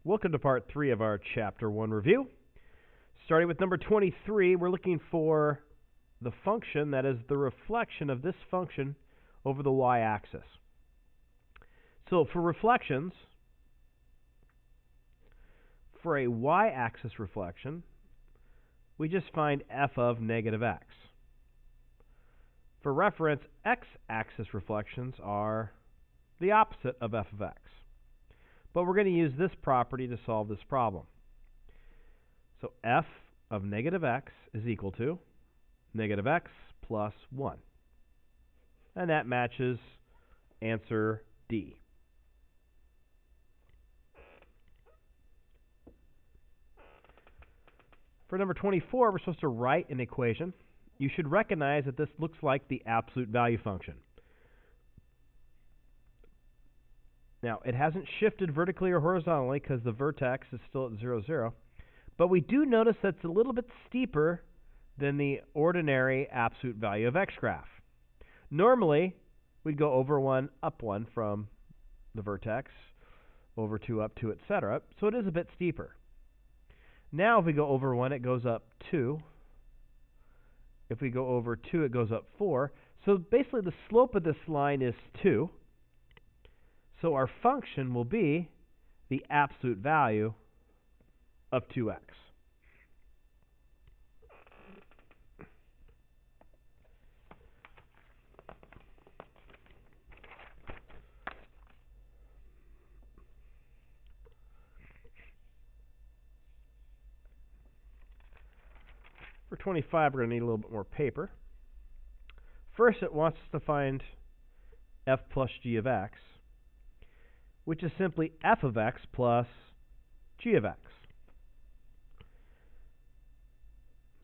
Welcome to part 3 of our Chapter 1 review. Starting with number 23, we're looking for the function that is the reflection of this function over the y-axis. So for reflections, for a y-axis reflection, we just find f of negative x. For reference, x-axis reflections are the opposite of f of x. But we're going to use this property to solve this problem. So f of negative x is equal to negative x plus 1. And that matches answer D. For number 24, we're supposed to write an equation. You should recognize that this looks like the absolute value function. Now, it hasn't shifted vertically or horizontally because the vertex is still at 0, 0. But we do notice that it's a little bit steeper than the ordinary absolute value of x graph. Normally, we'd go over 1, up 1 from the vertex, over 2, up 2, etc. So it is a bit steeper. Now, if we go over 1, it goes up 2. If we go over 2, it goes up 4. So basically, the slope of this line is 2. So our function will be the absolute value of 2x. For 25, we're going to need a little bit more paper. First, it wants us to find f plus g of x, which is simply f of x plus g of x.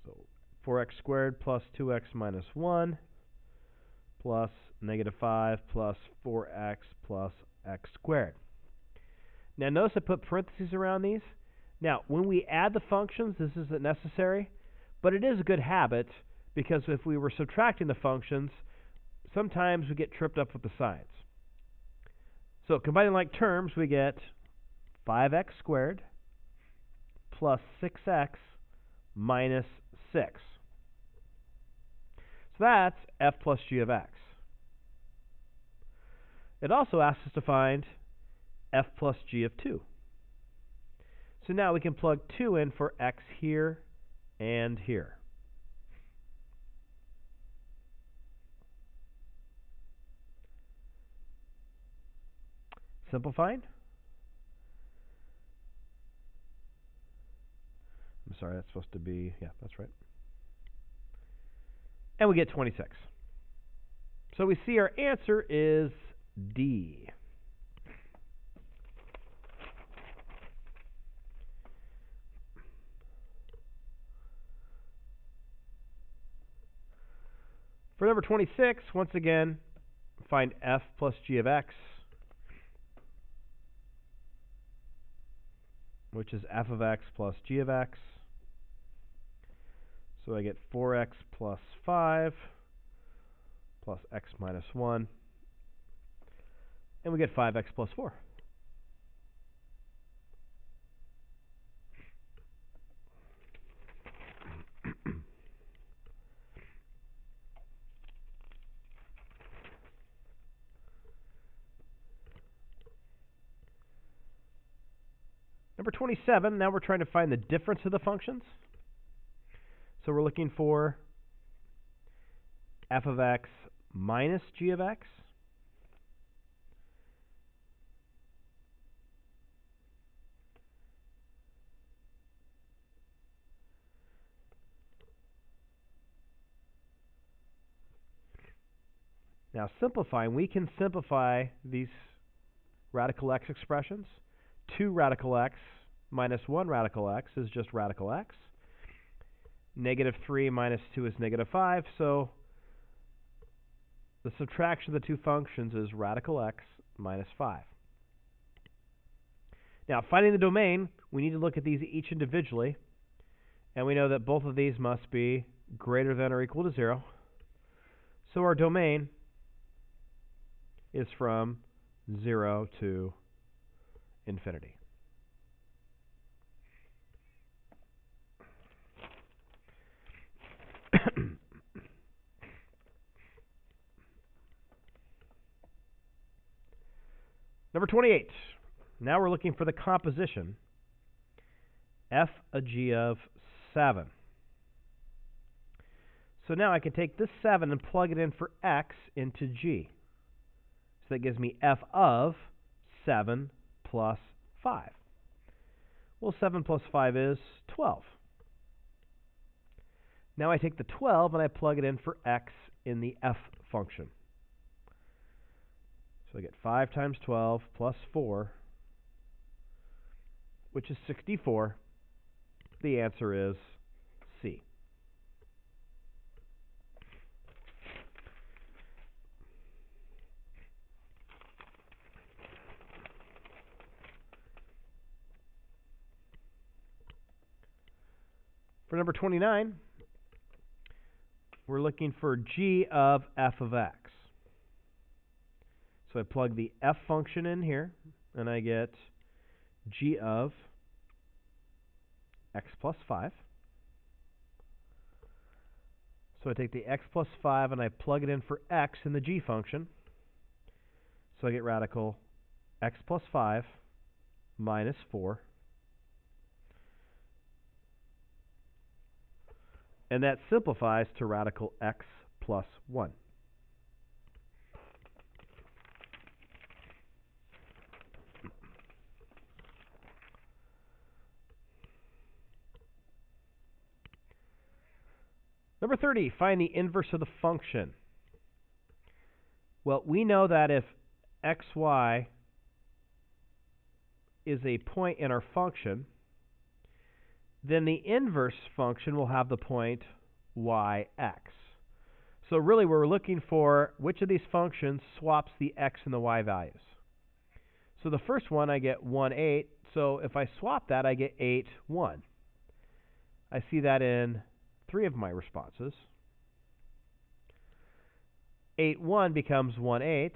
So 4x squared plus 2x minus 1 plus negative 5 plus 4x plus x squared. Now notice I put parentheses around these. Now, when we add the functions, this isn't necessary, but it is a good habit because if we were subtracting the functions, sometimes we get tripped up with the signs. So combining like terms, we get 5x squared plus 6x minus 6. So that's f plus g of x. It also asks us to find f plus g of 2. So now we can plug 2 in for x here and here. Simplifying. I'm sorry, that's supposed to be, yeah, that's right. And we get 26. So we see our answer is D. For number 26, once again, find f plus g of x, which is f of x plus g of x. So I get 4x plus 5 plus x minus 1. And we get 5x plus 4. Number 27, now we're trying to find the difference of the functions. So we're looking for f of x minus g of x. Now simplifying, we can simplify these radical x expressions. 2 radical x minus 1 radical x is just radical x. Negative 3 minus 2 is negative 5, so the subtraction of the two functions is radical x minus 5. Now, finding the domain, we need to look at these each individually, and we know that both of these must be greater than or equal to 0. So our domain is from 0 to infinity. Number 28. Now we're looking for the composition f a g of 7. So now I can take this 7 and plug it in for x into g. So that gives me f of 7 plus 5. Well, 7 plus 5 is 12. Now I take the 12 and I plug it in for x in the f function. So I get 5 times 12 plus 4, which is 64. The answer is C. For number 29, we're looking for g of f of x. So I plug the f function in here, and I get g of x plus 5. So I take the x plus 5 and I plug it in for x in the g function. So I get radical x plus 5 minus 4. And that simplifies to radical x plus 1. Number 30, find the inverse of the function. Well, we know that if xy is a point in our function, then the inverse function will have the point yx. So really we're looking for which of these functions swaps the x and the y values. So the first one I get 1, 8. So if I swap that, I get 8, 1. I see that in 3 of my responses. 8, 1 becomes 1, 8.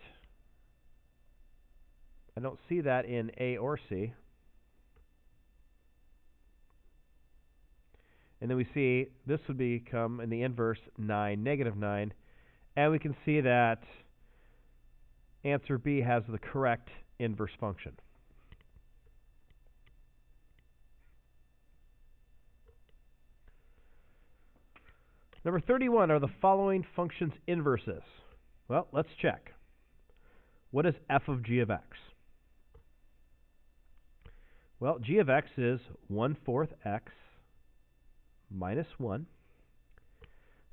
I don't see that in A or C. And then we see this would become, in the inverse, 9, negative 9. And we can see that answer B has the correct inverse function. Number 31, are the following functions inverses? Well, let's check. What is f of g of x? Well, g of x is 1/4 x minus 1.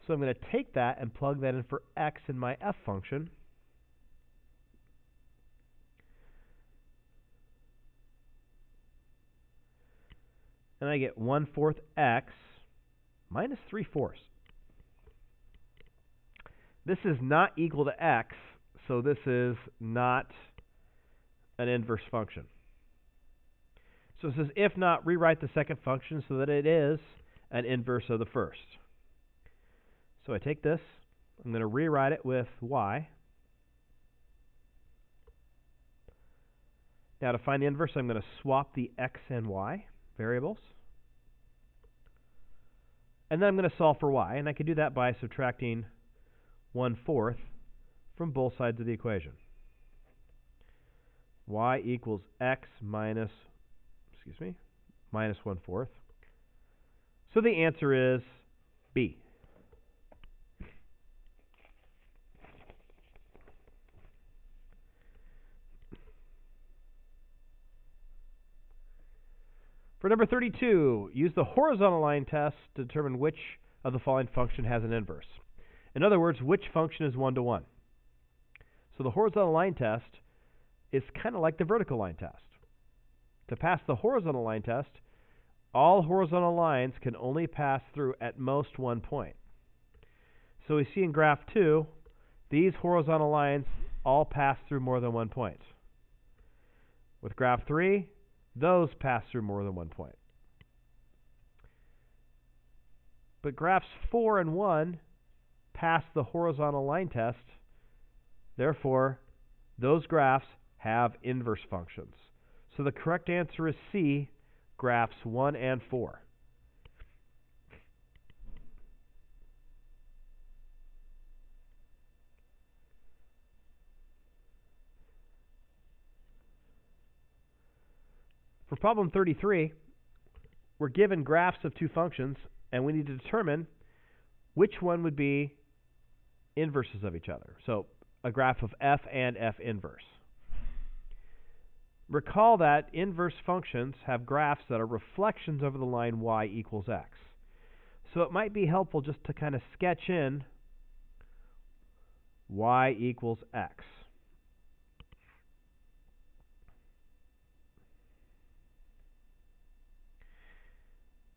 So I'm going to take that and plug that in for x in my f function. And I get 1/4 x minus 3/4. This is not equal to x, so this is not an inverse function. So it says, if not, rewrite the second function so that it is an inverse of the first. So I take this, I'm going to rewrite it with y. Now to find the inverse, I'm going to swap the x and y variables. And then I'm going to solve for y, and I can do that by subtracting 1/4 from both sides of the equation. Y equals x minus 1/4. So the answer is B. For number 32, use the horizontal line test to determine which of the following function has an inverse. In other words, which function is 1-to-1. So the horizontal line test is kind of like the vertical line test. To pass the horizontal line test, all horizontal lines can only pass through at most one point. So we see in graph 2, these horizontal lines all pass through more than one point. With graph 3, those pass through more than one point. But graphs 4 and 1 pass the horizontal line test. Therefore, those graphs have inverse functions. So the correct answer is C, graphs 1 and 4. For problem 33, we're given graphs of two functions, and we need to determine which one would be inverses of each other. So a graph of f and f inverse. Recall that inverse functions have graphs that are reflections over the line y equals x. So it might be helpful just to kind of sketch in y equals x.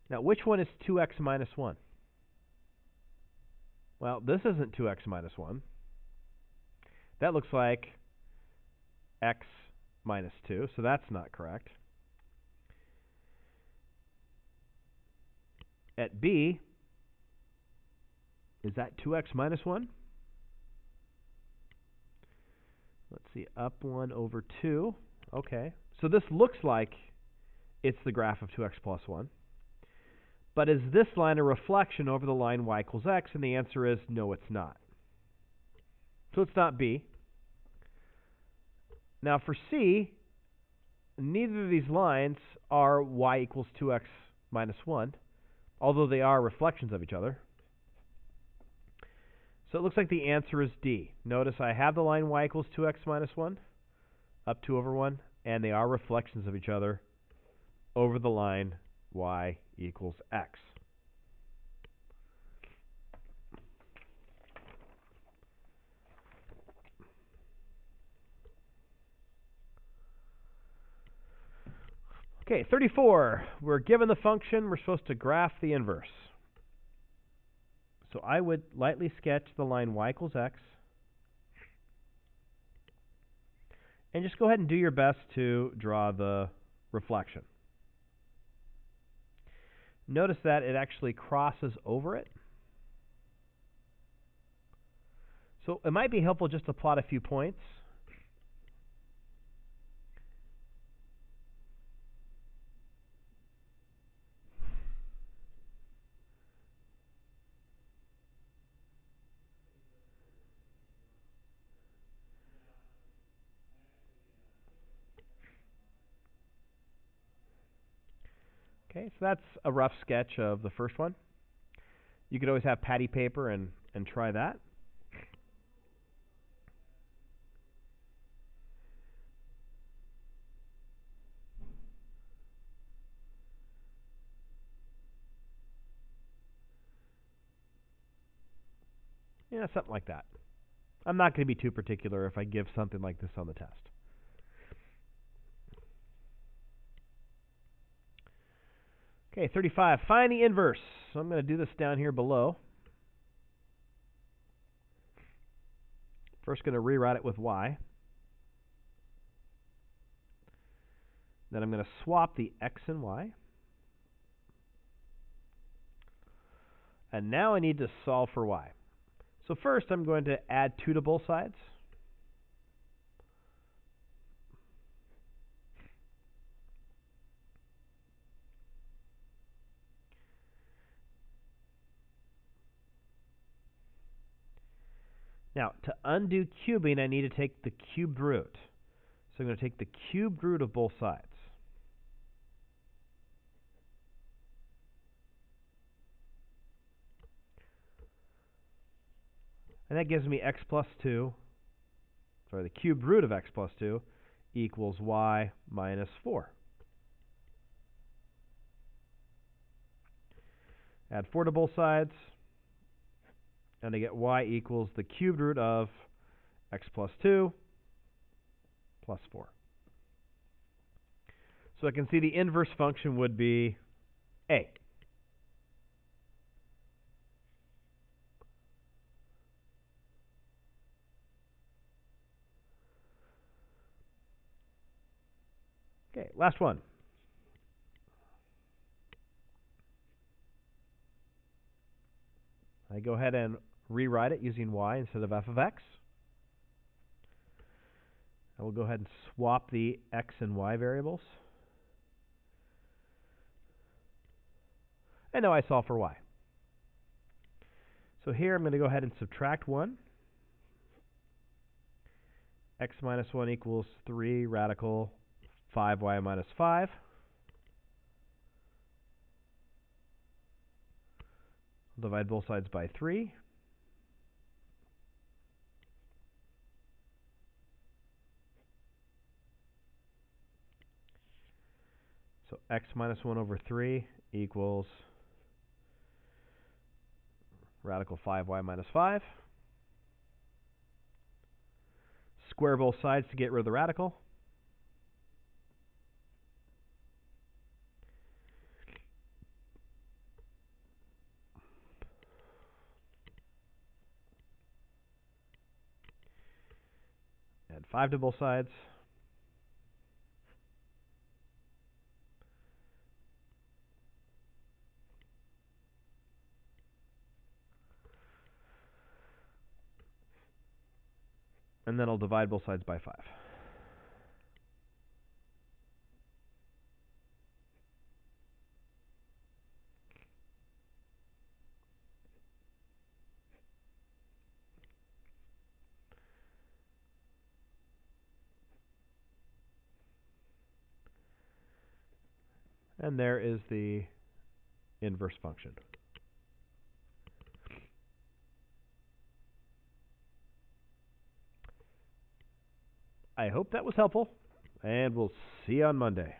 Now, which one is 2x minus 1? Well, this isn't 2x minus 1. That looks like x minus 2, so that's not correct. At B, is that 2x minus 1? Let's see, up 1 over 2. Okay, so this looks like it's the graph of 2x plus 1. But is this line a reflection over the line y equals x? And the answer is no, it's not. So it's not B. Now for C, neither of these lines are y equals 2x minus 1, although they are reflections of each other. So it looks like the answer is D. Notice I have the line y equals 2x minus 1, up 2 over 1, and they are reflections of each other over the line y equals x. Okay, 34. We're given the function. We're supposed to graph the inverse. So I would lightly sketch the line y equals x. And just go ahead and do your best to draw the reflection. Notice that it actually crosses over it. So it might be helpful just to plot a few points. Okay, so that's a rough sketch of the first one. You could always have patty paper and try that. Yeah, something like that. I'm not going to be too particular if I give something like this on the test. Okay, 35. Find the inverse. So I'm going to do this down here below. First going to rewrite it with y. Then I'm going to swap the x and y. And now I need to solve for y. So first I'm going to add 2 to both sides. Now, to undo cubing, I need to take the cubed root. So I'm going to take the cubed root of both sides. And that gives me x plus 2, sorry, the cubed root of x plus 2 equals y minus 4. Add 4 to both sides, and I get y equals the cubed root of x plus 2 plus 4. So I can see the inverse function would be a. Okay, last one. I go ahead and rewrite it using y instead of f of x. I will go ahead and swap the x and y variables. And now I solve for y. So here I'm going to go ahead and subtract 1. X minus 1 equals 3 radical 5y minus 5. Divide both sides by 3. So x minus 1 over 3 equals radical 5y minus 5. Square both sides to get rid of the radical. Add 5 to both sides. And then I'll divide both sides by 5. And there is the inverse function. I hope that was helpful, and we'll see you on Monday.